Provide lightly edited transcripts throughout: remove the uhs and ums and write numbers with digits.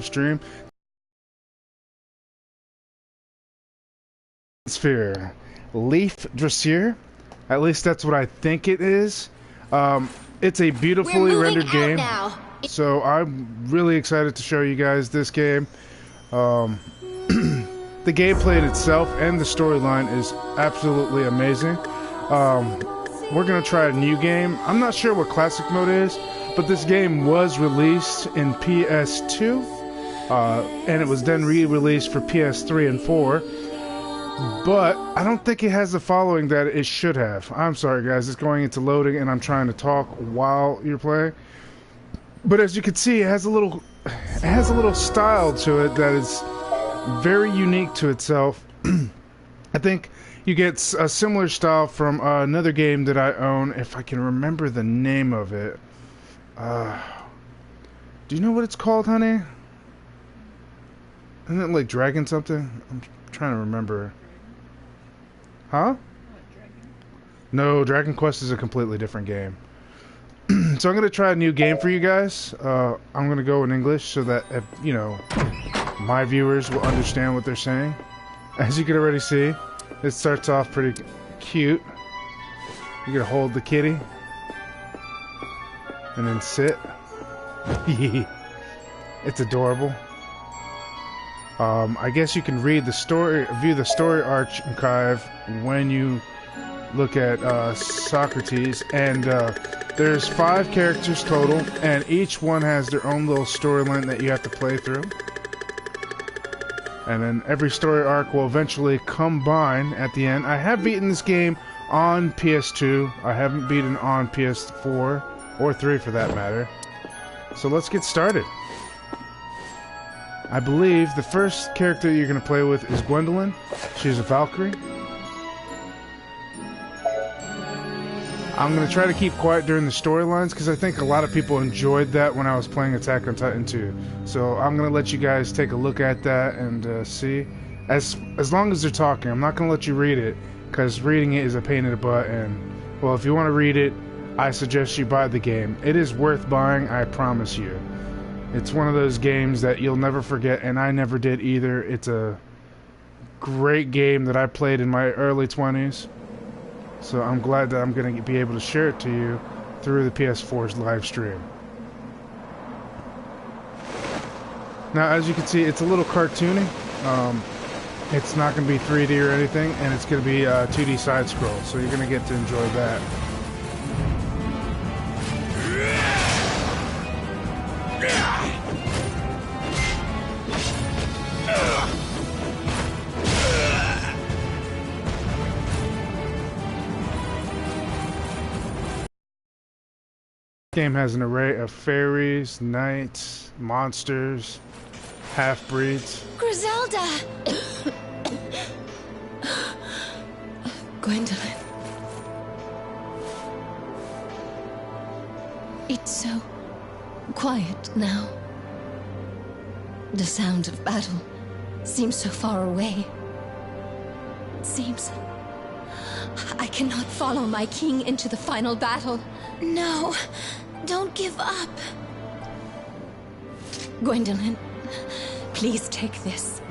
stream. Sphere. Leifdrasir. At least that's what I think it is. It's a beautifully rendered game. Now. So I'm really excited to show you guys this game. The gameplay in itself and the storyline is absolutely amazing. We're gonna try a new game. I'm not sure what classic mode is, but this game was released in PS2, and it was then re-released for PS3 and 4. But I don't think it has the following that it should have. I'm sorry, guys. It's going into loading, and I'm trying to talk while you're playing. But as you can see, it has a little style to it that is very unique to itself. I think you get a similar style from another game that I own, if I can remember the name of it. Do you know what it's called, honey? Isn't it like Dragon something? I'm trying to remember. Huh? No, Dragon Quest is a completely different game. So I'm going to try a new game for you guys. I'm going to go in English so that, if, you know, my viewers will understand what they're saying. As you can already see, it starts off pretty cute. You're going to hold the kitty. And then sit. It's adorable. I guess you can read the story, view the story archive when you look at Socrates, and there's 5 characters total, and each one has their own little storyline that you have to play through. And then every story arc will eventually combine at the end. I have beaten this game on PS2. I haven't beaten on PS4 or 3 for that matter. So let's get started. I believe the first character you're going to play with is Gwendolyn. She's a Valkyrie. I'm going to try to keep quiet during the storylines because I think a lot of people enjoyed that when I was playing Attack on Titan 2. So I'm going to let you guys take a look at that and see. As long as they're talking, I'm not going to let you read it because reading it is a pain in the butt. And, well, if you want to read it, I suggest you buy the game. It is worth buying, I promise you. It's one of those games that you'll never forget, and I never did either. It's a great game that I played in my early 20s. So I'm glad that I'm going to be able to share it to you through the PS4's live stream. Now, as you can see, it's a little cartoony. It's not going to be 3D or anything, and it's going to be 2D side scroll, so you're going to get to enjoy that. Game has an array of fairies, knights, monsters, half-breeds. Griselda! Gwendolyn. It's so quiet now. The sound of battle seems so far away. It seems I cannot follow my king into the final battle. No. Don't give up. Gwendolyn, please take this.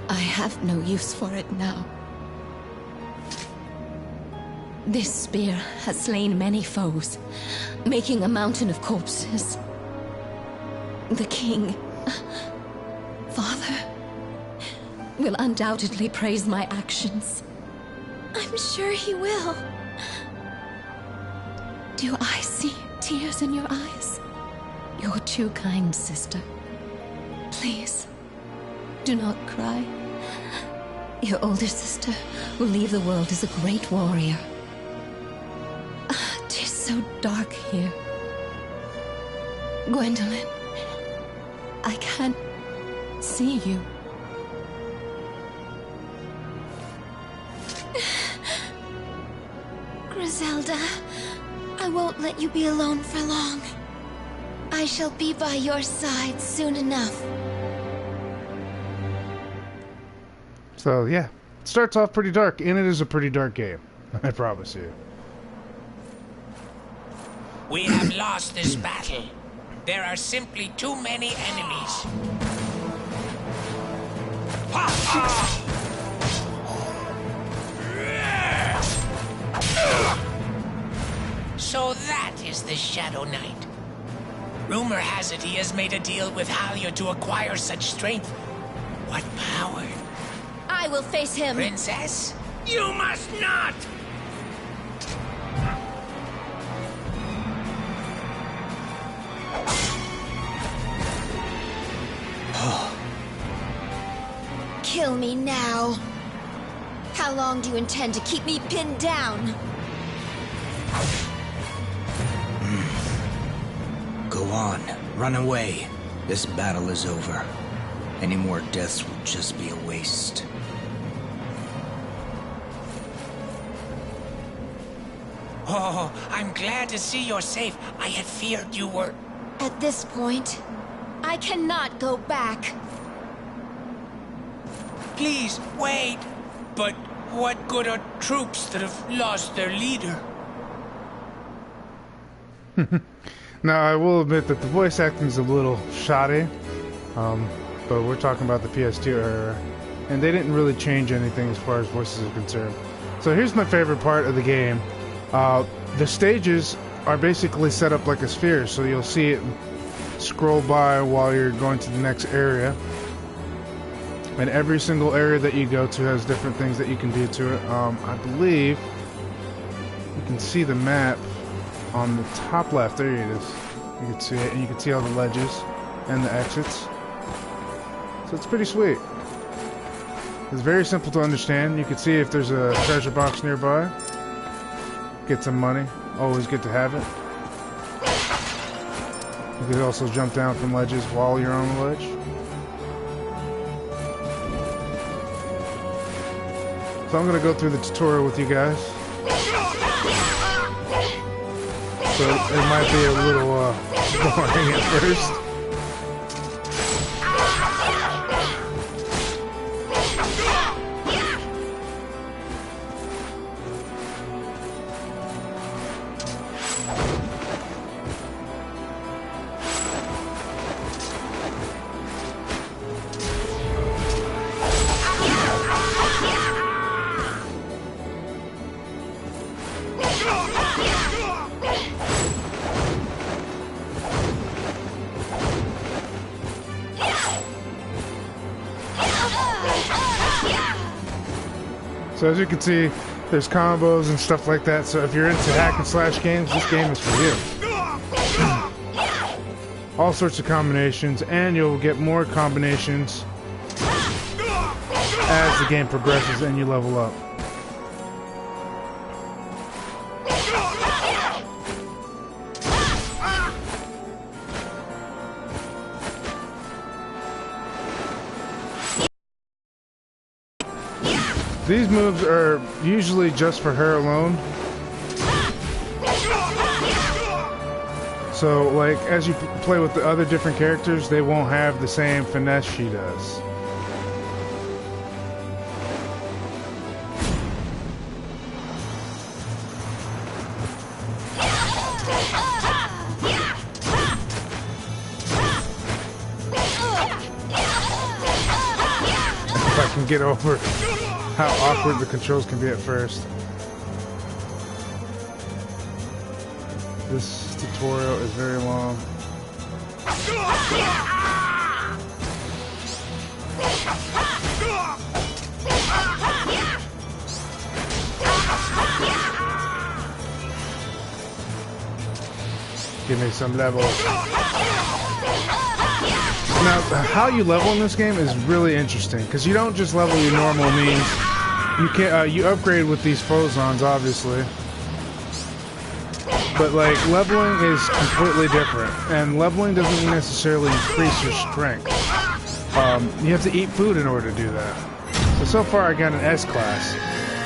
I have no use for it now. This spear has slain many foes, making a mountain of corpses. The king, Father, will undoubtedly praise my actions. I'm sure he will. Do I see tears in your eyes? You're too kind, sister. Please, do not cry. Your older sister will leave the world as a great warrior. It is so dark here. Gwendolyn, I can't see you. Griselda, I won't let you be alone for long. I shall be by your side soon enough. So, yeah. It starts off pretty dark, and it is a pretty dark game. I promise you. We have lost this battle. There are simply too many enemies. as the Shadow Knight. Rumor has it he has made a deal with Halia to acquire such strength. What power? I will face him. Princess? You must not! Kill me now. How long do you intend to keep me pinned down? Go on. Run away. This battle is over. Any more deaths will just be a waste. Oh, I'm glad to see you're safe. I had feared you were... At this point, I cannot go back. Please, wait. But what good are troops that have lost their leader? Now, I will admit that the voice acting is a little shoddy, but we're talking about the PS2 era, and they didn't really change anything as far as voices are concerned. So here's my favorite part of the game. The stages are basically set up like a sphere, so you'll see it scroll by while you're going to the next area. And every single area that you go to has different things that you can do to it. I believe you can see the map on the top left. There it is. You can see it, and you can see all the ledges and the exits. So it's pretty sweet. It's very simple to understand. You can see if there's a treasure box nearby. Get some money. Always good to have it. You can also jump down from ledges while you're on the ledge. So I'm going to go through the tutorial with you guys. So it might be a little boring at first. So as you can see, there's combos and stuff like that. So if you're into hack and slash games, this game is for you. All sorts of combinations, and you'll get more combinations as the game progresses and you level up. These moves are usually just for her alone. So, like, as you play with the other different characters, they won't have the same finesse she does. If I can get over how awkward the controls can be at first. This tutorial is very long. Give me some levels. Now, how you level in this game is really interesting, because you don't just level your normal means. You can you upgrade with these phosons, obviously, but like leveling is completely different, and leveling doesn't necessarily increase your strength. You have to eat food in order to do that. So far I got an S class,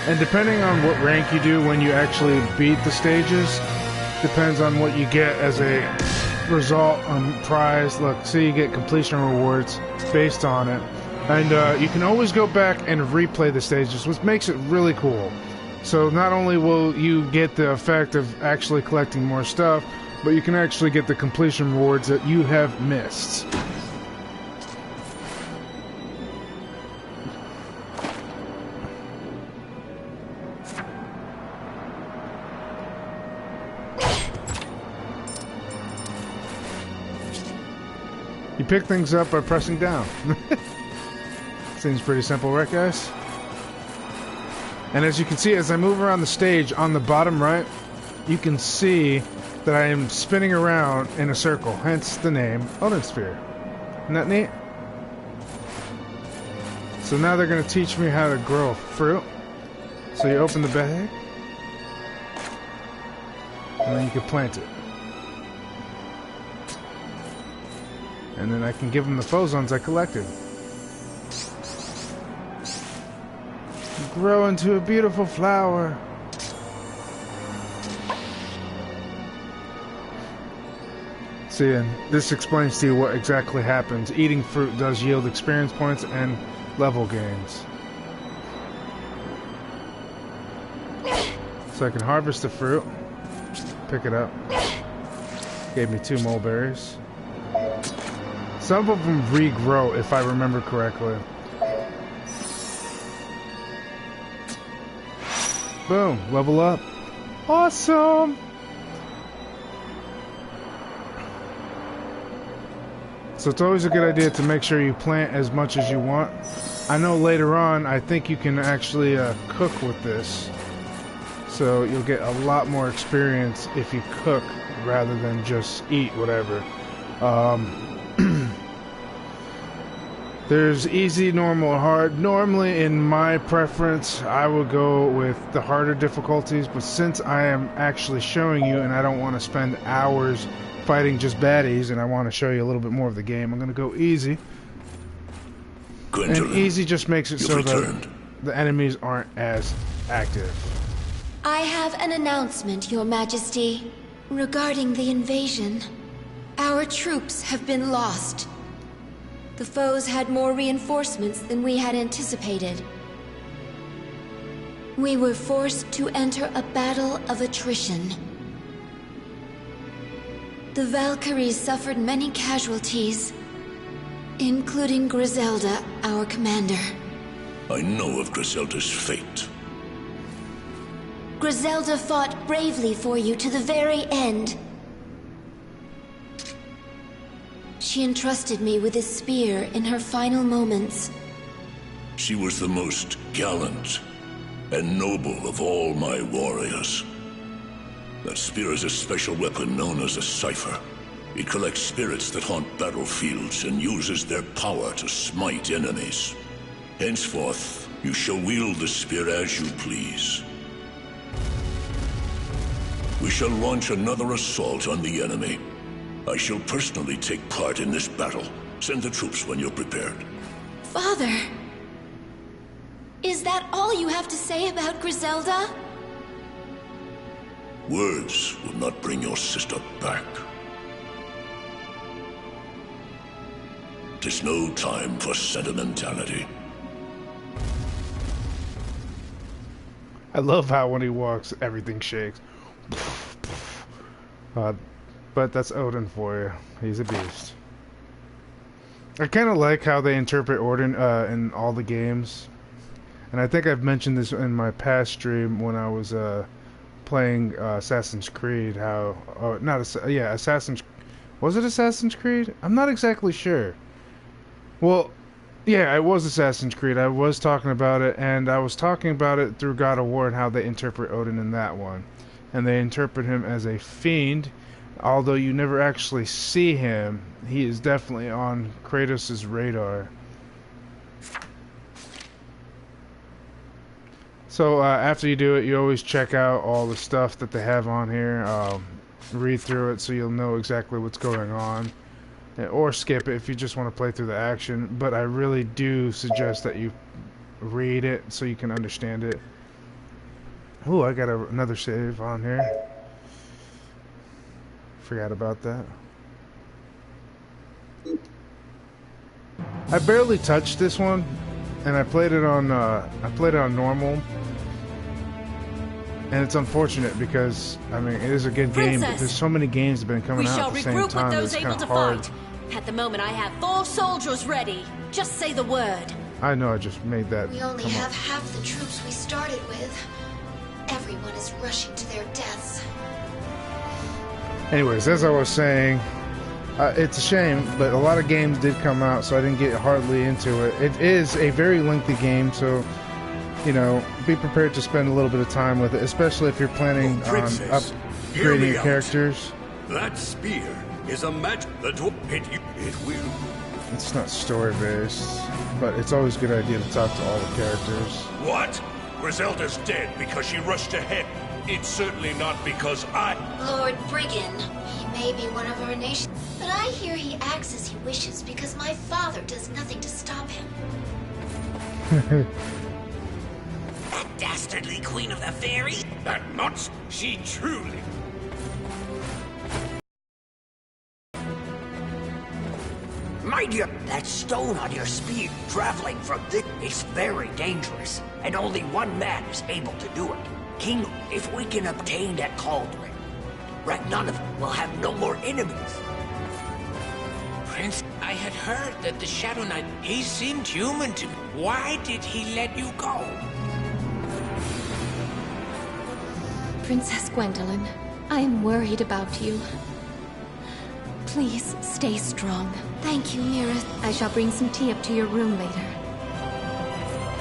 and depending on what rank you do when you actually beat the stages, depends on what you get as a result prize. Look, see, you get completion rewards based on it. And you can always go back and replay the stages, which makes it really cool. So not only will you get the effect of actually collecting more stuff, but you can actually get the completion rewards that you have missed. You pick things up by pressing down. Seems pretty simple, right, guys? And as you can see, as I move around the stage, on the bottom right, you can see that I am spinning around in a circle, hence the name Odin Sphere. Isn't that neat? So now they're going to teach me how to grow a fruit. So you open the bag, and then you can plant it. And then I can give them the phosons I collected. Grow into a beautiful flower. See, and this explains to you what exactly happens. Eating fruit does yield experience points and level gains. So I can harvest the fruit, pick it up. Gave me 2 mulberries. Some of them regrow, if I remember correctly. Boom, level up. Awesome! So it's always a good idea to make sure you plant as much as you want. I know later on, I think you can actually cook with this. So you'll get a lot more experience if you cook rather than just eat whatever. There's easy, normal, hard. Normally, in my preference, I would go with the harder difficulties, but since I am actually showing you and I don't want to spend hours fighting just baddies and I want to show you a little bit more of the game, I'm going to go easy. And easy just makes it so that the enemies aren't as active. I have an announcement, Your Majesty, regarding the invasion. Our troops have been lost. The foes had more reinforcements than we had anticipated. We were forced to enter a battle of attrition. The Valkyries suffered many casualties, including Griselda, our commander. I know of Griselda's fate. Griselda fought bravely for you to the very end. She entrusted me with this spear in her final moments. She was the most gallant and noble of all my warriors. That spear is a special weapon known as a cipher. It collects spirits that haunt battlefields and uses their power to smite enemies. Henceforth, you shall wield the spear as you please. We shall launch another assault on the enemy. I shall personally take part in this battle. Send the troops when you're prepared. Father! Is that all you have to say about Griselda? Words will not bring your sister back. Tis no time for sentimentality. I love how when he walks, everything shakes. But that's Odin for you. He's a beast. I kind of like how they interpret Odin in all the games. And I think I've mentioned this in my past stream when I was playing Assassin's Creed. How... Assassin's... Was it Assassin's Creed? I'm not exactly sure. Well, yeah, it was Assassin's Creed. I was talking about it, and I was talking about it through God of War and how they interpret Odin in that one. And they interpret him as a fiend. Although you never actually see him, he is definitely on Kratos' radar. So after you do it, you always check out all the stuff that they have on here. Read through it so you'll know exactly what's going on. Or skip it if you just want to play through the action. But I really do suggest that you read it so you can understand it. Oh, I got another save on here. Forgot about that. I barely touched this one, and I played it on normal. And it's unfortunate because I mean it is a good game, but there's so many games that have been coming out at the same time that it's kind of hard. At the moment, I have 4 soldiers ready. Just say the word. I know I just made that. We only have half the troops we started with. Everyone is rushing to their deaths. Anyways, as I was saying, It's a shame, but a lot of games did come out, so I didn't get hardly into it. It is a very lengthy game, so, you know, be prepared to spend a little bit of time with it, especially if you're planning on upgrading your characters. That spear is a match that will hit you. It will. It's not story-based, but it's always a good idea to talk to all the characters. What? Griselda's dead because she rushed ahead. It's certainly not because I... Lord Brigand, he may be one of our nation, but I hear he acts as he wishes because my father does nothing to stop him. That dastardly queen of the fairies? That monster? She truly... Mind you, that stone on your spear, traveling from this, is very dangerous, and only one man is able to do it. King, if we can obtain that cauldron, none of them will have no more enemies. Prince, I had heard that the Shadow Knight, he seemed human to me. Why did he let you go? Princess Gwendolyn, I am worried about you. Please stay strong. Thank you, Mira. I shall bring some tea up to your room later.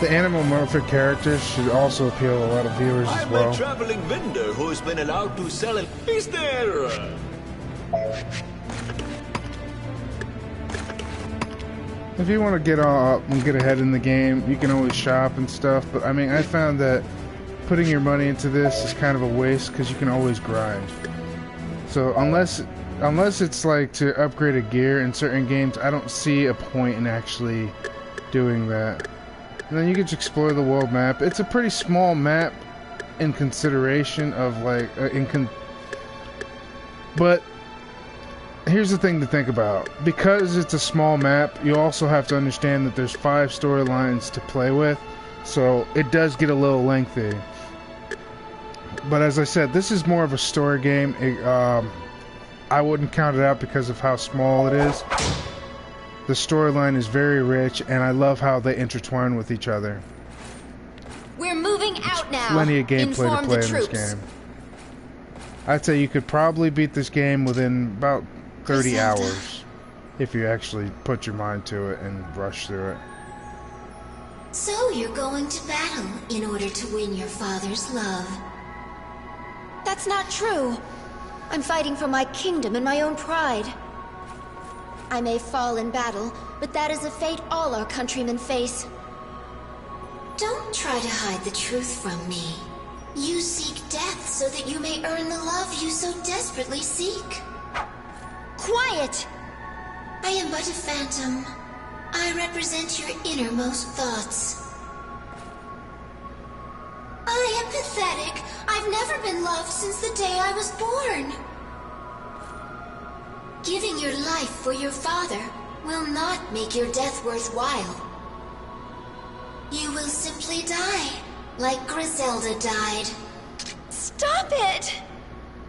The anamorphic characters should also appeal to a lot of viewers as well. I'm a traveling vendor who's been allowed to sell it. Is there... If you want to get all up and get ahead in the game, you can always shop and stuff, but I mean, I found that putting your money into this is kind of a waste because you can always grind. So unless it's like to upgrade a gear in certain games, I don't see a point in actually doing that. And then you can just explore the world map. It's a pretty small map in consideration of like but here's the thing to think about. Because it's a small map, you also have to understand that there's 5 storylines to play with, so it does get a little lengthy. But as I said, this is more of a story game. I wouldn't count it out because of how small it is. The storyline is very rich, and I love how they intertwine with each other. We're moving out now. Plenty of gameplay Inform to play the in this troops. game. I'd say you could probably beat this game within about 30 Griselda. hours if you actually put your mind to it and rush through it. So you're going to battle in order to win your father's love. That's not true. I'm fighting for my kingdom and my own pride. I may fall in battle, but that is a fate all our countrymen face. Don't try to hide the truth from me. You seek death so that you may earn the love you so desperately seek. Quiet! I am but a phantom. I represent your innermost thoughts. I am pathetic. I've never been loved since the day I was born. Giving your life for your father will not make your death worthwhile. You will simply die, like Griselda died. Stop it!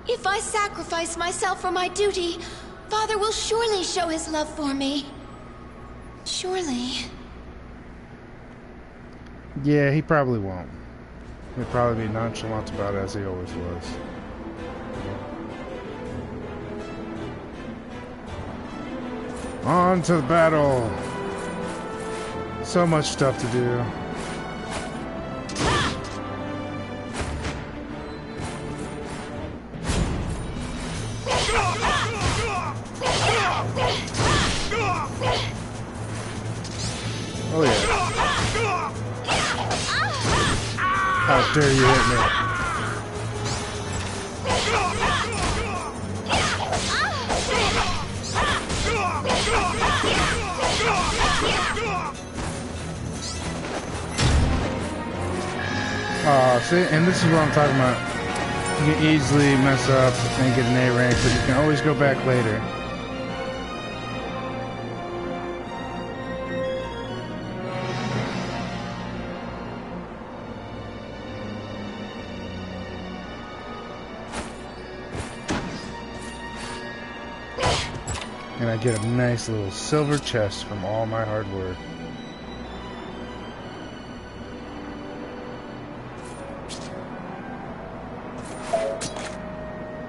If I sacrifice myself for my duty, Father will surely show his love for me. Surely. Yeah, he probably won't. He'll probably be nonchalant about it as he always was. On to the battle! So much stuff to do. Oh yeah. How dare you hit me? See, and this is what I'm talking about. You can easily mess up and get an A rank, but you can always go back later. And I get a nice little silver chest from all my hard work.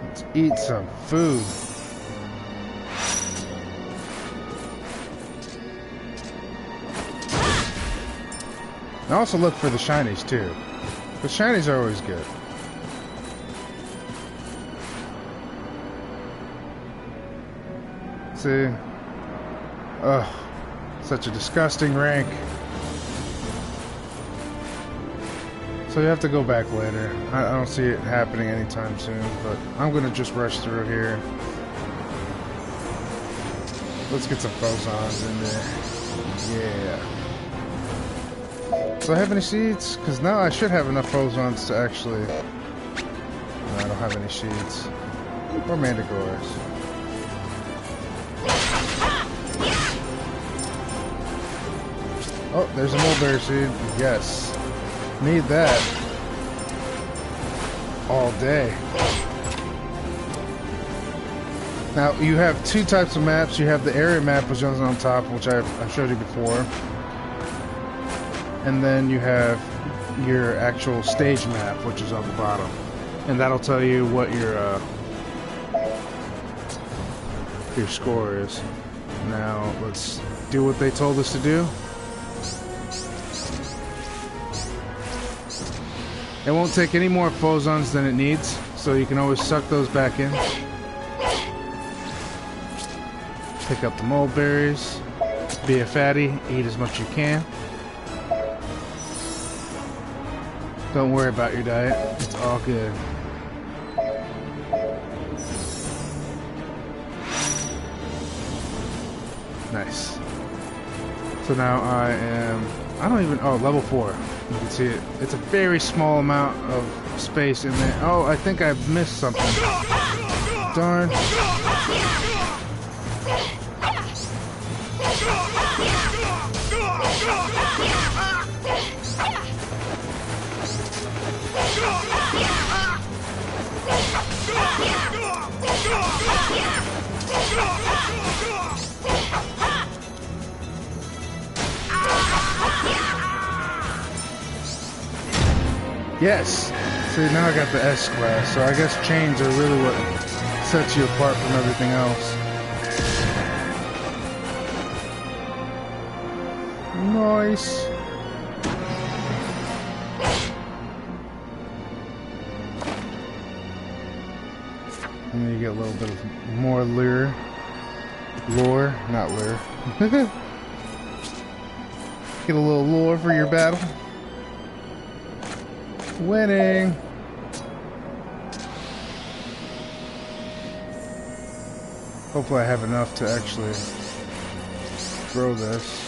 Let's eat some food. And also look for the shinies too. The shinies are always good. See? Ugh. Such a disgusting rank. So you have to go back later. I don't see it happening anytime soon, but I'm gonna just rush through here. Let's get some phosons in there. Yeah. Do I have any seeds? Because now I should have enough phosons to actually... No, I don't have any seeds. Or manticores. Oh, there's a mulberry seed. Yes. Need that. All day. Now, you have two types of maps. You have the area map, which is on top, which I showed you before. And then you have your actual stage map, which is on the bottom. And that'll tell you what your score is. Now, let's do what they told us to do. It won't take any more phosons than it needs, so you can always suck those back in. Pick up the mulberries. Be a fatty. Eat as much as you can. Don't worry about your diet. It's all good. Nice. So now I don't even... Oh, level 4. You can see it. It's a very small amount of space in there. Oh, I think I've missed something. Darn. Yes! See, now I got the S class, so I guess chains are really what sets you apart from everything else. Nice! And then you get a little bit of more lure. Lore, not lure. Get a little lore for your battle. Winning! Hopefully I have enough to actually grow this.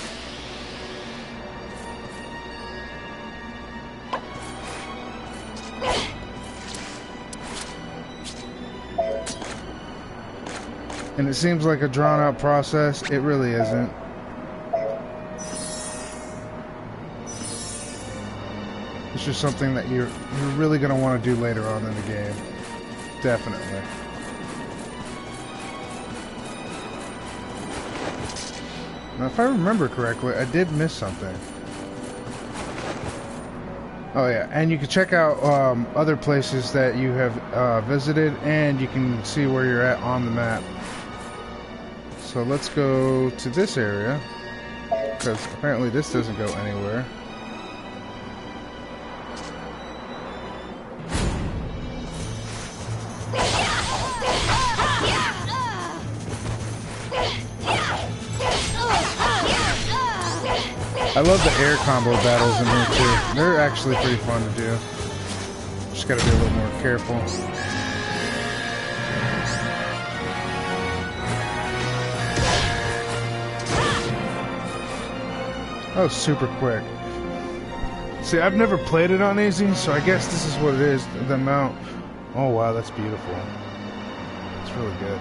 And it seems like a drawn-out process. It really isn't. It's just something that you're really going to want to do later on in the game. Definitely. Now, if I remember correctly, I did miss something. Oh yeah, and you can check out other places that you have visited, and you can see where you're at on the map. So let's go to this area, because apparently this doesn't go anywhere. I love the air combo battles in here too. They're actually pretty fun to do. Just gotta be a little more careful. That was super quick. See, I've never played it on easy, so I guess this is what it is. The amount. Oh wow, that's beautiful. It's really good.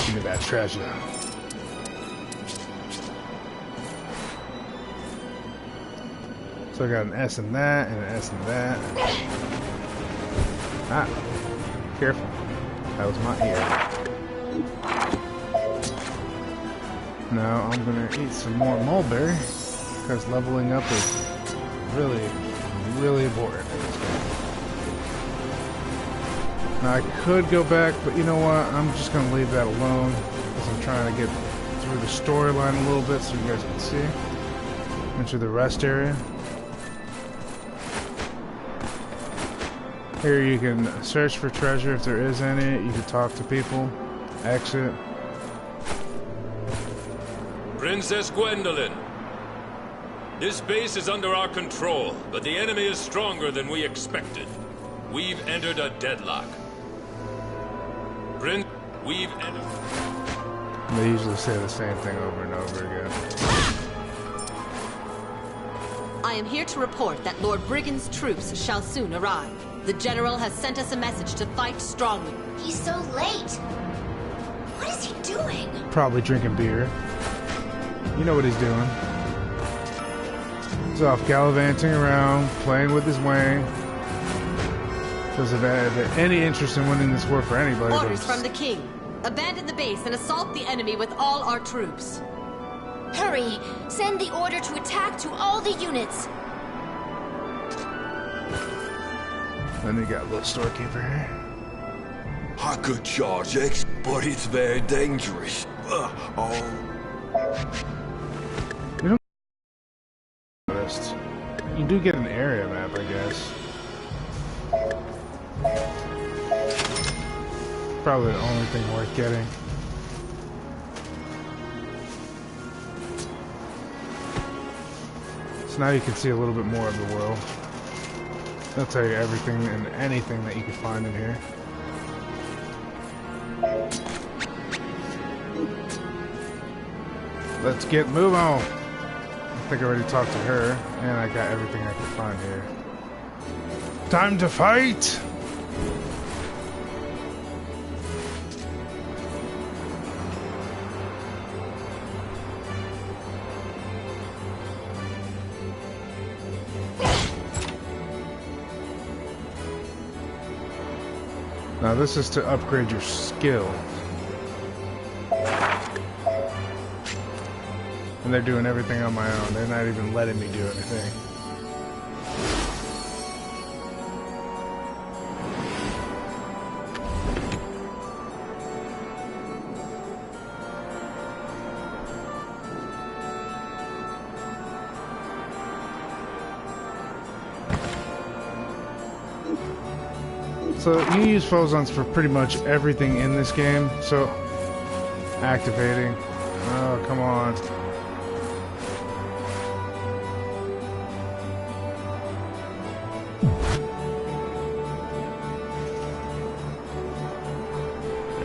Give me that treasure. So I got an S in that, and an S in that. Ah, careful. That was my ear. Now I'm gonna eat some more mulberry, because leveling up is really, really important in this game. Now I could go back, but you know what? I'm just gonna leave that alone, because I'm trying to get through the storyline a little bit so you guys can see. Enter the rest area. Here you can search for treasure if there is any. You can talk to people. Exit. Princess Gwendolyn. This base is under our control, but the enemy is stronger than we expected. We've entered a deadlock. We've entered... They usually say the same thing over and over again. I am here to report that Lord Brigand's troops shall soon arrive. The General has sent us a message to fight strongly. He's so late. What is he doing? Probably drinking beer. You know what he's doing. He's off gallivanting around, playing with his wang. Doesn't have any interest in winning this war for anybody. Orders from the King. Abandon the base and assault the enemy with all our troops. Hurry! Send the order to attack to all the units. Then you got a little storekeeper here. I could charge X, but it's very dangerous. You don't noticed. You do get an area map, I guess. Probably the only thing worth getting. So now you can see a little bit more of the world. They'll tell you everything and anything that you can find in here. Let's get moving on. I think I already talked to her, and I got everything I could find here. Time to fight! Now this is to upgrade your skill. And they're doing everything on my own. They're not even letting me do anything. So you use phosons for pretty much everything in this game. So activating. Oh, come on.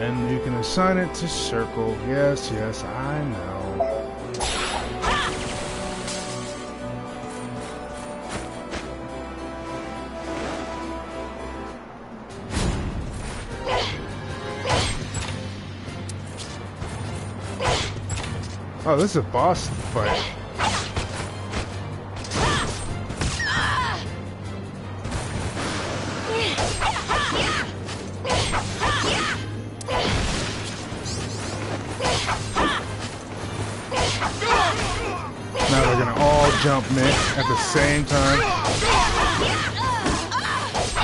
And you can assign it to circle. Yes, yes, I know. Oh, this is a boss fight. Now they're gonna all jump me at the same time.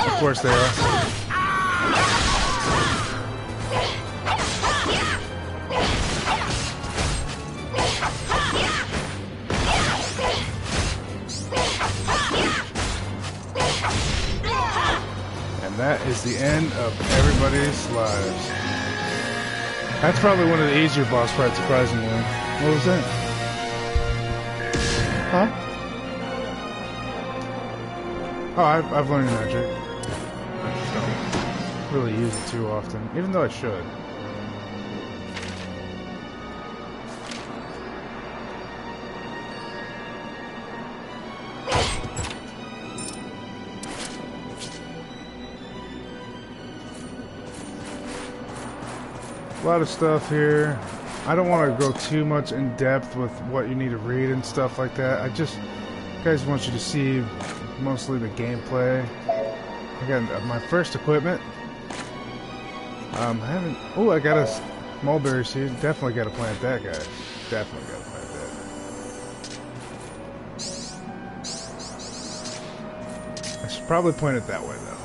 Of course they are. That is the end of everybody's lives. That's probably one of the easier boss fights, surprisingly. What was that? Huh? Oh, I've learned magic. I just don't really use it too often, even though I should. A lot of stuff here. I don't want to go too much in depth with what you need to read and stuff like that. I just, guys, want you to see mostly the gameplay. I got my first equipment. I haven't. Oh, I got a mulberry seed. Definitely got to plant that, guys. Definitely got to plant that. I should probably point it that way, though.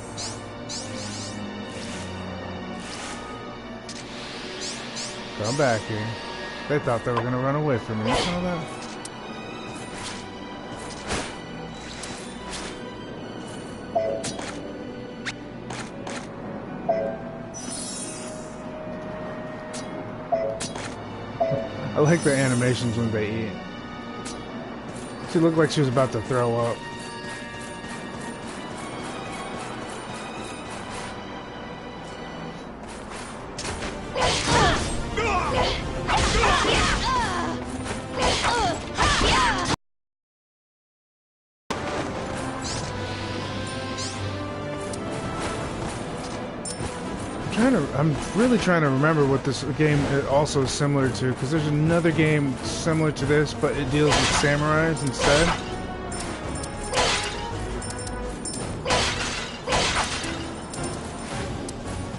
So I'm back here. They thought they were gonna run away from me. You saw that? I like the animations when they eat. She looked like she was about to throw up. I'm really trying to remember what this game also is similar to, because there's another game similar to this, but it deals with samurais instead.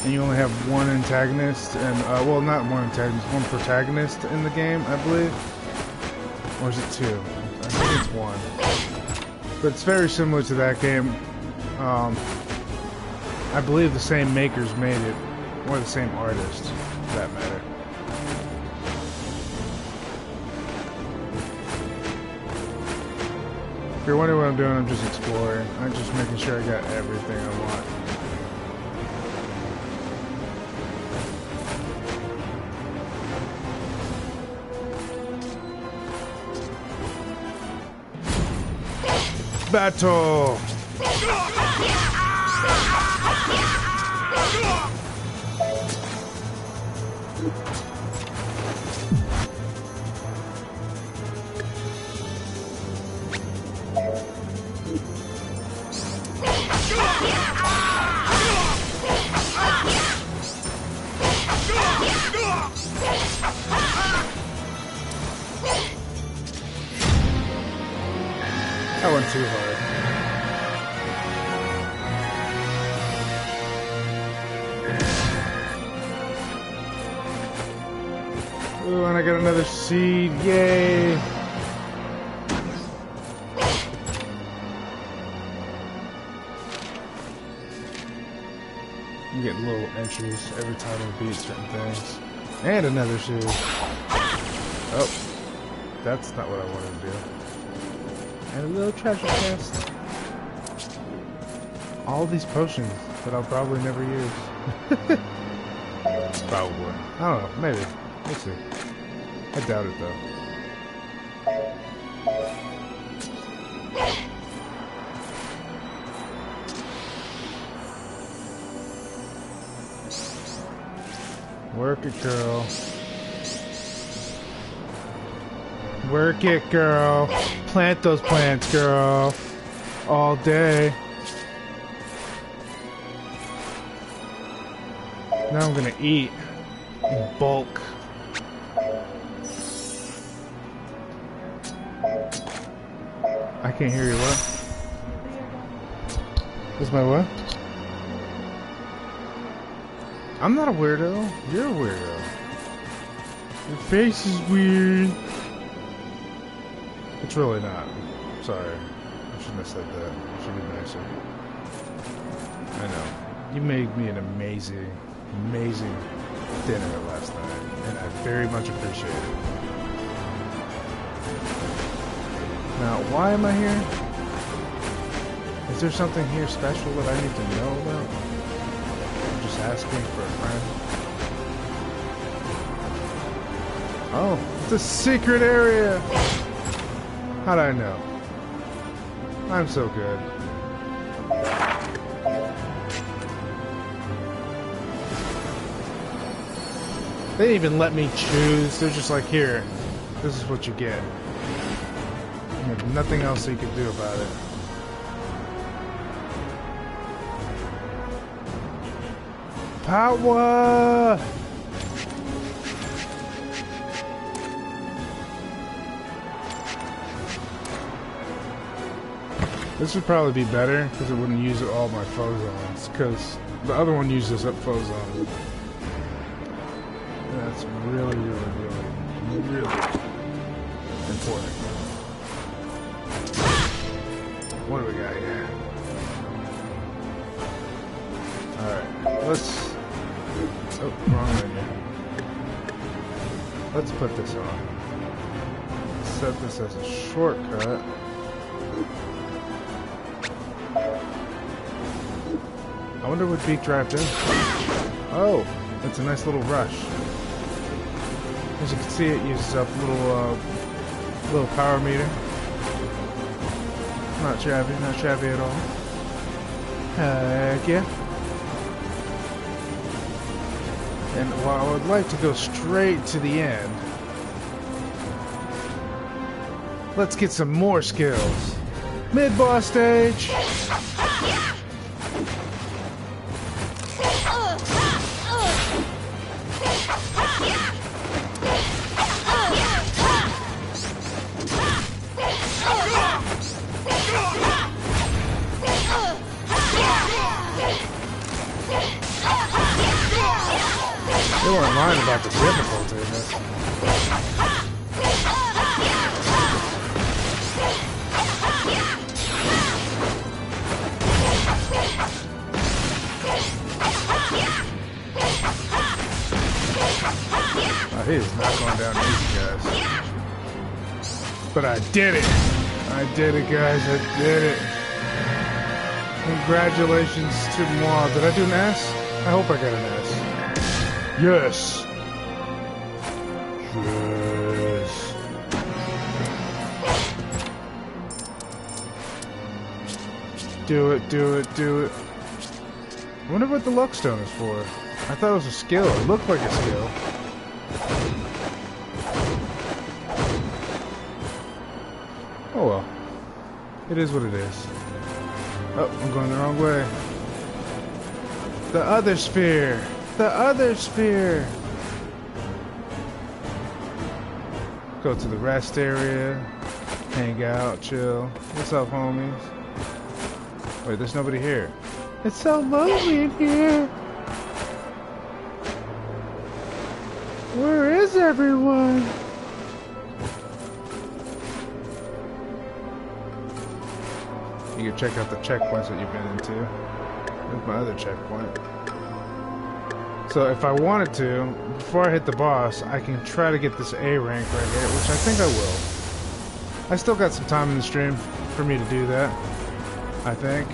And you only have one antagonist, and well, not one antagonist, one protagonist in the game, I believe. Or is it two? I think it's one. But it's very similar to that game. I believe the same makers made it. Or the same artist, for that matter. If you're wondering what I'm doing, I'm just exploring. I'm just making sure I got everything I want. Battle! That went too hard. Ooh, and I got another seed. Yay! I'm getting little entries every time I beat certain things. And another seed. Oh. That's not what I wanted to do. And a little treasure chest. All these potions that I'll probably never use. Probably. I don't know. Maybe. We'll see. I doubt it though. Work it, girl. Work it, girl. Plant those plants, girl. All day. Now I'm gonna eat in bulk. I can't hear you, what? Is my what? I'm not a weirdo. You're a weirdo. Your face is weird. It's really not. Sorry. I shouldn't have said that. I should be nicer. I know. You made me an amazing, amazing dinner last night, and I very much appreciate it. Now, why am I here? Is there something here special that I need to know about? I'm just asking for a friend. Oh, it's a secret area! How'd I know? I'm so good. They didn't even let me choose. They're just like, here, this is what you get. You have nothing else that you can do about it. Power! This would probably be better because it wouldn't use all my phozons, because the other one uses up phozons. And that's really, really, really, really important. What do we got here? Alright, let's... Oh, wrong menu. Let's put this on. Set this as a shortcut. I wonder what Beak Drive does. Oh, it's a nice little rush. As you can see, it uses up little power meter. Not shabby at all. Heck yeah. And while I would like to go straight to the end, let's get some more skills. Mid-boss stage. They weren't lying about the difficulty of this. Oh, he is not going down easy, guys. But I did it! I did it, guys. I did it. Congratulations to moi. Did I do an S? I hope I got an S. Yes! Yes. Do it, do it, do it. I wonder what the luck stone is for. I thought it was a skill. It looked like a skill. Oh well. It is what it is. Oh, I'm going the wrong way. The other sphere! The other sphere! Go to the rest area. Hang out, chill. What's up, homies? Wait, there's nobody here. It's so lonely in here! Where is everyone? You can check out the checkpoints that you've been into. There's my other checkpoint. So if I wanted to, before I hit the boss, I can try to get this A rank right here, which I think I will. I still got some time in the stream for me to do that, I think.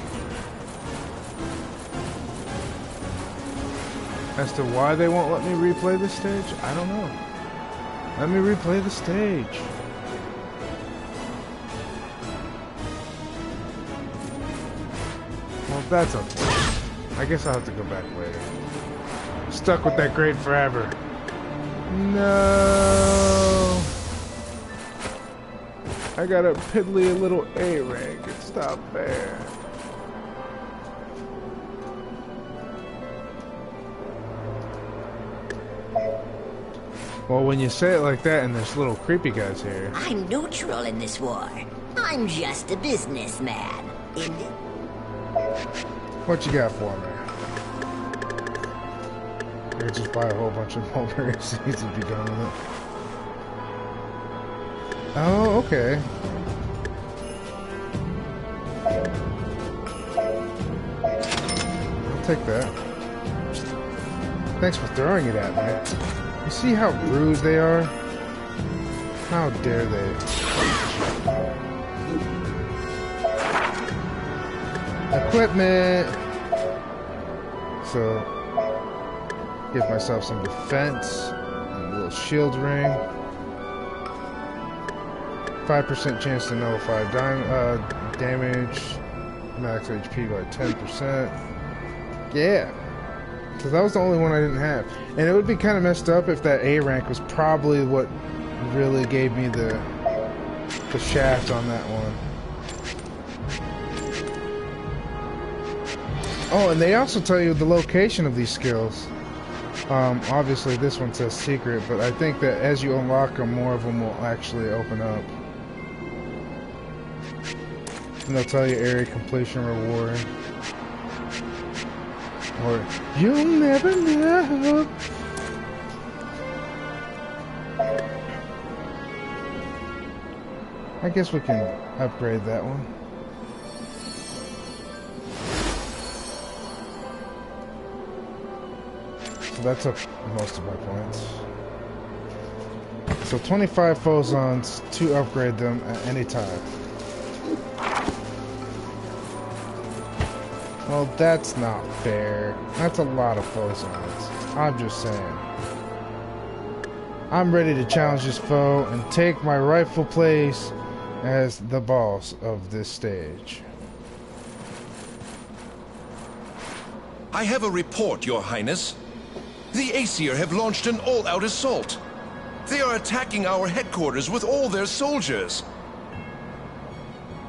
As to why they won't let me replay this stage, I don't know. Let me replay the stage. Well, that's unfortunate. I guess I'll have to go back later. Stuck with that grade forever. No. I got a piddly little A rank. It's not fair. Well, when you say it like that and there's little creepy guys here. I'm neutral in this war. I'm just a businessman. What you got for me? I could just buy a whole bunch of mulberry seeds and be done with it. Oh, okay. I'll take that. Thanks for throwing it at me. You see how rude they are? How dare they? Equipment! So, give myself some defense, and a little shield ring. 5% chance to nullify damage, max HP by 10%. Yeah! So that was the only one I didn't have. And it would be kind of messed up if that A rank was probably what really gave me the shaft on that one. Oh, and they also tell you the location of these skills. Obviously this one says secret, but I think that as you unlock them, more of them will actually open up. And they'll tell you area completion reward. Or, you'll never know. I guess we can upgrade that one. So that's up most of my points. So 25 phosons to upgrade them at any time. Well, that's not fair. That's a lot of phosons. I'm just saying. I'm ready to challenge this foe and take my rightful place as the boss of this stage. I have a report, Your Highness. The Aesir have launched an all-out assault. They are attacking our headquarters with all their soldiers.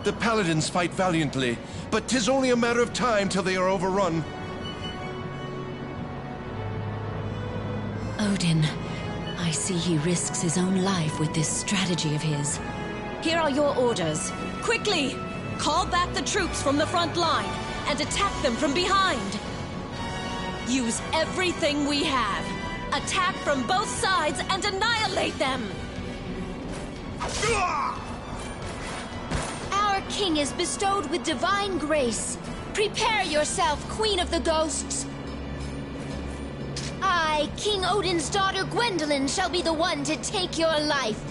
The paladins fight valiantly, but 'tis only a matter of time till they are overrun. Odin, I see he risks his own life with this strategy of his. Here are your orders. Quickly! Call back the troops from the front line and attack them from behind. Use everything we have. Attack from both sides and annihilate them! Our king is bestowed with divine grace. Prepare yourself, Queen of the Ghosts. I, King Odin's daughter Gwendolyn, shall be the one to take your life.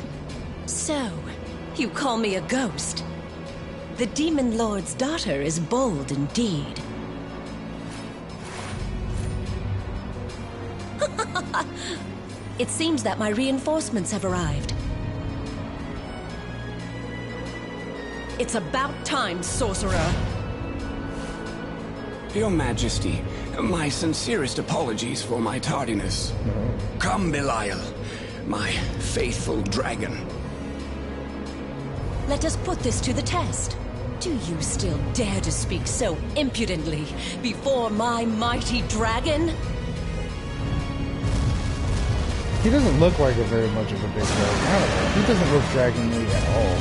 So, you call me a ghost? The Demon Lord's daughter is bold indeed. It seems that my reinforcements have arrived. It's about time, sorcerer. Your Majesty, my sincerest apologies for my tardiness. Come, Belial, my faithful dragon. Let us put this to the test. Do you still dare to speak so impudently before my mighty dragon? He doesn't look like a very much of a big dragon. I don't know. He doesn't look dragon-y at all.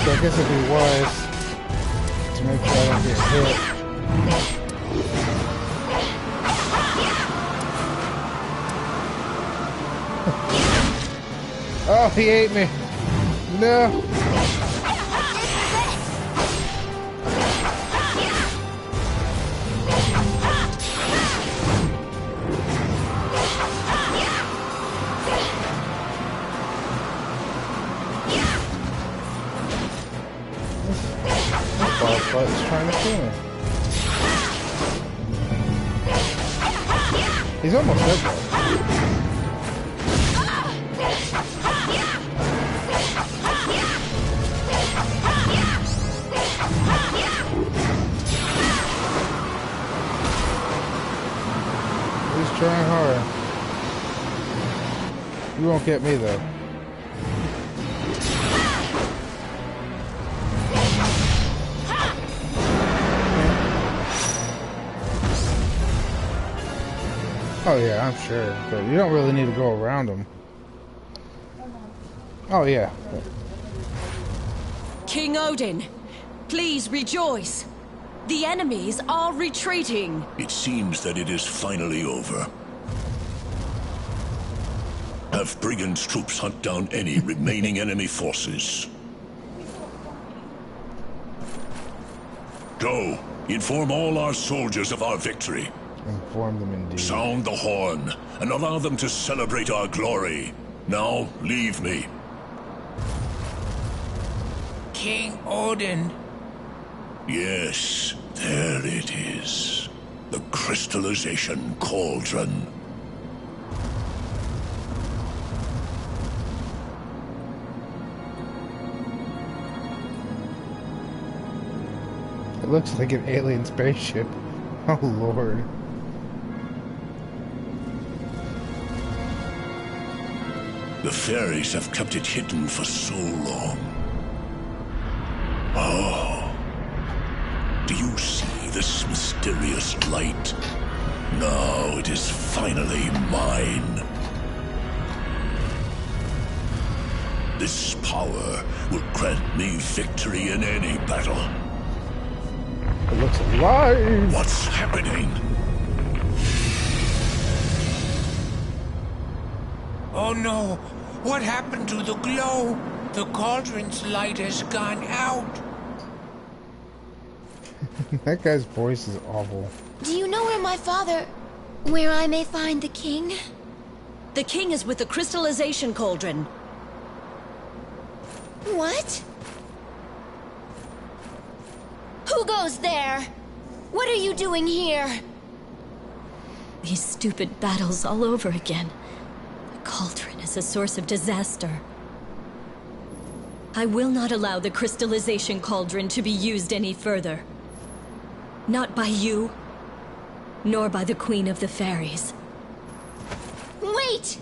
So I guess it'd be wise to make sure I don't get hit. Oh, he ate me. No. But it's trying to kill me. He's almost dead though. He's trying hard. You won't get me though. Oh yeah, I'm sure, but you don't really need to go around them. Oh yeah. King Odin, please rejoice. The enemies are retreating. It seems that it is finally over. Have Brigand's troops hunt down any remaining enemy forces. Go, inform all our soldiers of our victory. Inform them indeed. Sound the horn, and allow them to celebrate our glory. Now, leave me. King Odin. Yes, there it is. The crystallization cauldron. It looks like an alien spaceship. Oh lord. The fairies have kept it hidden for so long. Oh. Do you see this mysterious light? Now it is finally mine. This power will grant me victory in any battle. It looks alive! What's happening? Oh no! What happened to the glow? The cauldron's light has gone out. That guy's voice is awful. Do you know where my father... where I may find the king? The king is with the crystallization cauldron. What? Who goes there? What are you doing here? These stupid battles all over again. The cauldron is a source of disaster. I will not allow the crystallization cauldron to be used any further. Not by you, nor by the Queen of the Fairies. Wait!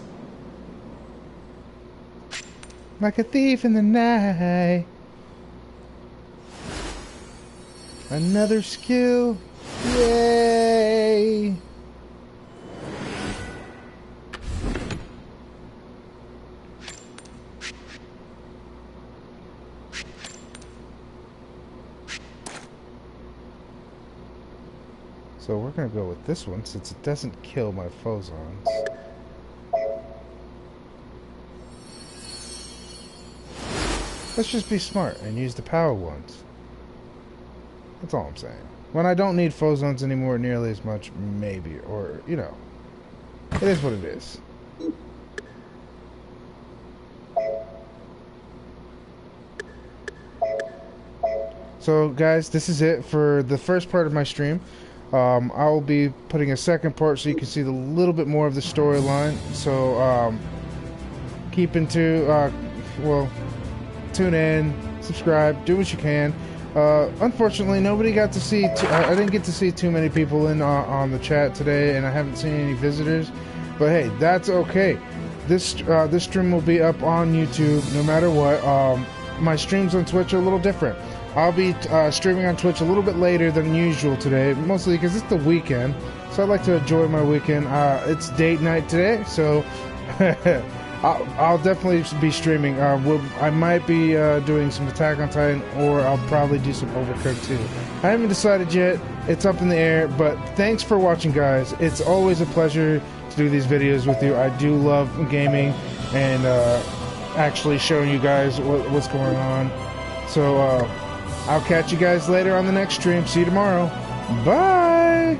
Like a thief in the night. Another skill. Yay! So we're gonna go with this one since it doesn't kill my phosons. Let's just be smart and use the power ones. That's all I'm saying. When I don't need phosons anymore nearly as much, maybe, or, you know, it is what it is. So guys, this is it for the first part of my stream. I will be putting a second part so you can see a little bit more of the storyline. So keep into, well, tune in, subscribe, do what you can. Unfortunately, nobody got to see. I didn't get to see too many people in on the chat today, and I haven't seen any visitors. But hey, that's okay. This stream will be up on YouTube no matter what. My streams on Twitch are a little different. I'll be streaming on Twitch a little bit later than usual today, mostly because it's the weekend. So I'd like to enjoy my weekend. It's date night today, so I'll definitely be streaming. I might be doing some Attack on Titan, or I'll probably do some Overcooked too. I haven't decided yet. It's up in the air, but thanks for watching, guys. It's always a pleasure to do these videos with you. I do love gaming and actually showing you guys what's going on. So I'll catch you guys later on the next stream. See you tomorrow. Bye!